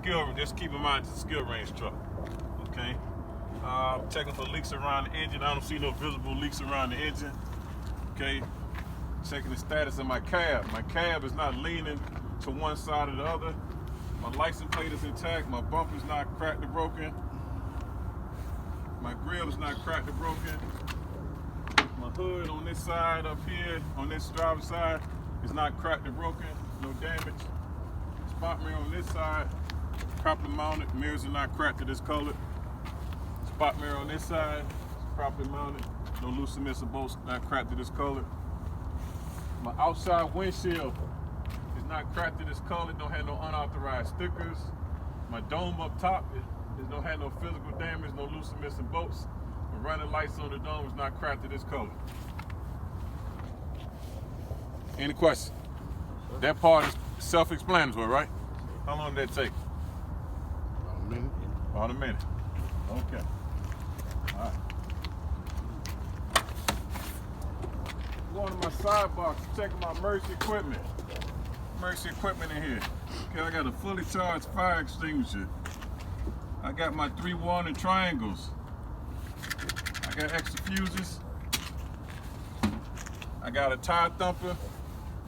skill. Just keep in mind it's a skill range truck. Okay. Checking for leaks around the engine. I don't see no visible leaks around the engine. Okay. Checking the status of my cab. My cab is not leaning to one side or the other. My license plate is intact. My bumper's not cracked or broken. My grill is not cracked or broken. My hood on this side up here, on this driver's side, is not cracked or broken. No damage. Spot mirror on this side, properly mounted. Mirrors are not cracked or discolored. Spot mirror on this side, properly mounted. No loose and missing bolts, not cracked or discolored. My outside windshield is not cracked or discolored. Don't have no unauthorized stickers. My dome up top don't have no physical damage, no loose and missing bolts. My running lights on the dome is not cracked or discolored. Any questions? That part is self-explanatory, right? How long did that take? About a minute. About a minute. Okay. All right. Going to my side box, checking my emergency equipment. Emergency equipment in here. Okay, I got a fully charged fire extinguisher. I got my 3 warning triangles. I got extra fuses. I got a tire thumper,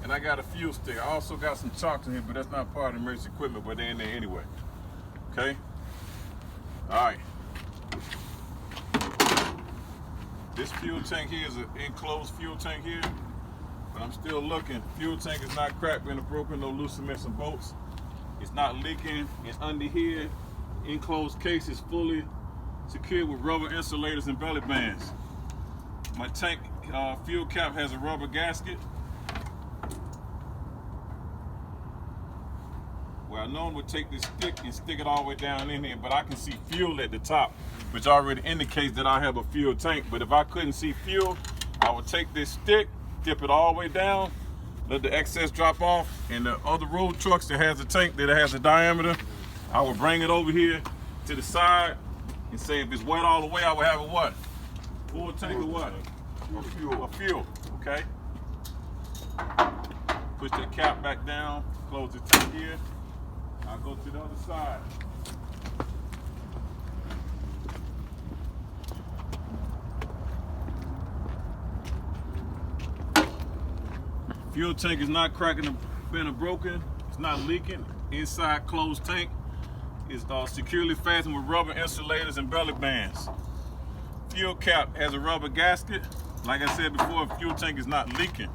and I got a fuel stick. I also got some chocks in here, but that's not part of the emergency equipment, but they're in there anyway. Okay? All right. This fuel tank here is an enclosed fuel tank here, but I'm still looking. Fuel tank is not cracked or broken, no loose and missing bolts. It's not leaking. It's under here. Enclosed case is fully secured with rubber insulators and belly bands. My tank fuel cap has a rubber gasket. Well, I normally would take this stick and stick it all the way down in here, but I can see fuel at the top, which already indicates that I have a fuel tank. But if I couldn't see fuel, I would take this stick, dip it all the way down, let the excess drop off, and the other road trucks that has a tank that has a diameter, I would bring it over here to the side and say if it's wet all the way, I would have a what? Full tank of what? A fuel, okay? Push that cap back down, close the tank here. I'll go to the other side. Fuel tank is not cracking or broken. It's not leaking. Inside closed tank is securely fastened with rubber insulators and belly bands. Fuel cap has a rubber gasket. Like I said before, if fuel tank is not leaking,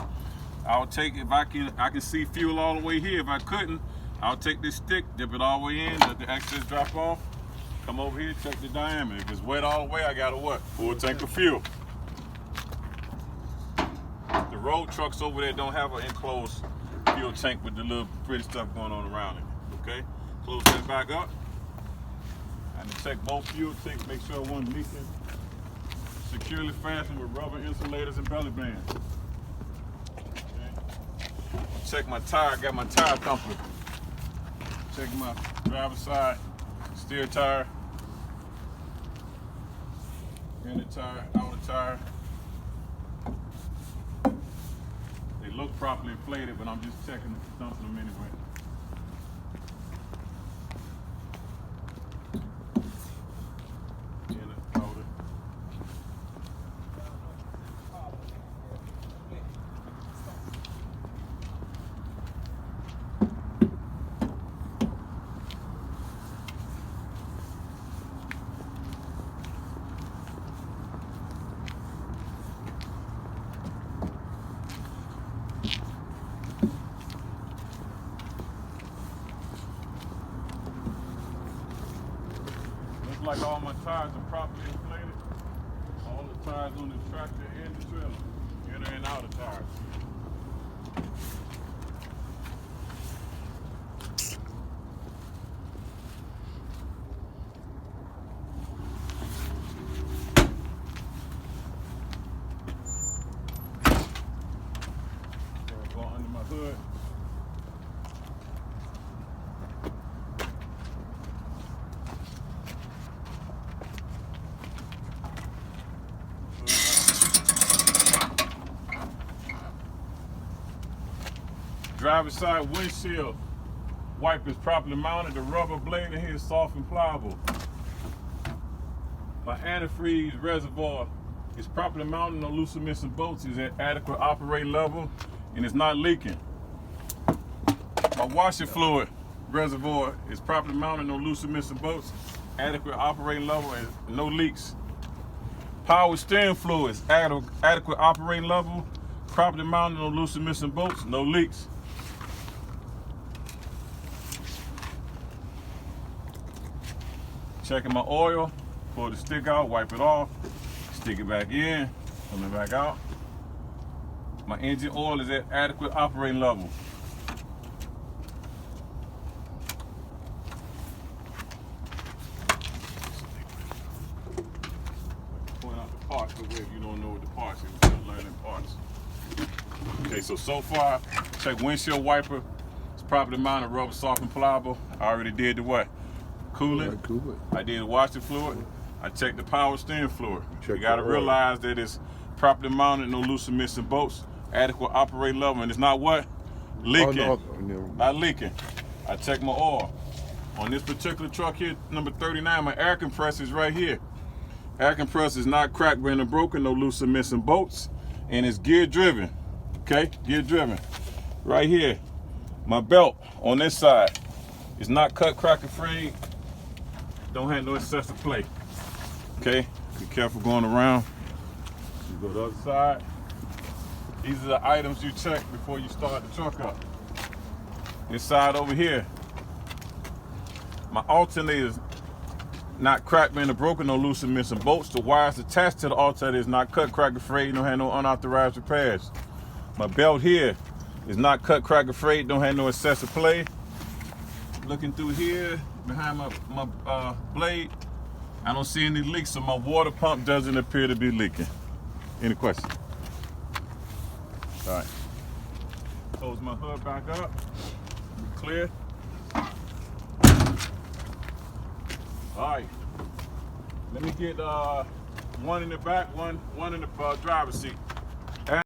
I'll take, if I can see fuel all the way here. If I couldn't, I'll take this stick, dip it all the way in, let the excess drop off, come over here, check the diameter. If it's wet all the way, I got a what? Full tank of fuel. The road trucks over there don't have an enclosed fuel tank with the little pretty stuff going on around it. Okay? Close that back up. And check both fuel tanks, make sure one's leaking. Securely fastened with rubber insulators and belly bands. Okay. Check my tire, got my tire thumper. Check my driver's side, steer tire, inner tire, outer tire. They look properly inflated, but I'm just checking, dumping them anyway. Like all my tires are properly inflated. All the tires on the tractor and the trailer, inner and outer tires. Go under my hood. Driver's side windshield wiper is properly mounted. The rubber blade in here is soft and pliable. My antifreeze reservoir is properly mounted. No loose or missing bolts. It's at adequate operating level and it's not leaking. My washer fluid reservoir is properly mounted. No loose or missing bolts. Adequate operating level and no leaks. Power steering fluid is adequate operating level. Properly mounted. No loose or missing bolts. No leaks. Checking my oil. Pull the stick out, wipe it off, stick it back in, pull it back out. My engine oil is at adequate operating level. Point out the parts, but if you don't know what the parts is, you're learning parts. Okay, so far, check windshield wiper. It's properly mounted, rubber soft and pliable. I already did the what? Coolant. I did the washer fluid. I checked the power steering fluid. You gotta realize that it's properly mounted, no loose or missing bolts, adequate operating level, and it's not what? Leaking. Oh, no. Not leaking. I checked my oil. On this particular truck here, number 39, my air compressor is right here. Air compressor is not cracked, bent, or broken, no loose or missing bolts, and it's gear driven. Okay, gear driven. Right here, my belt on this side is not cut, crack, or frayed. Don't have no excessive play. Okay, be careful going around. You go to the other side. These are the items you check before you start the truck up. This side over here, my alternator is not cracked, bent, or broken, no loose or missing bolts. The wires attached to the alternator is not cut, cracked, or frayed, don't have no unauthorized repairs. My belt here is not cut, cracked, or frayed, don't have no excessive play. Looking through here, behind my blade, I don't see any leaks, so my water pump doesn't appear to be leaking. Any questions? All right. Close my hood back up. Be clear. All right. Let me get one in the back, one in the driver's seat.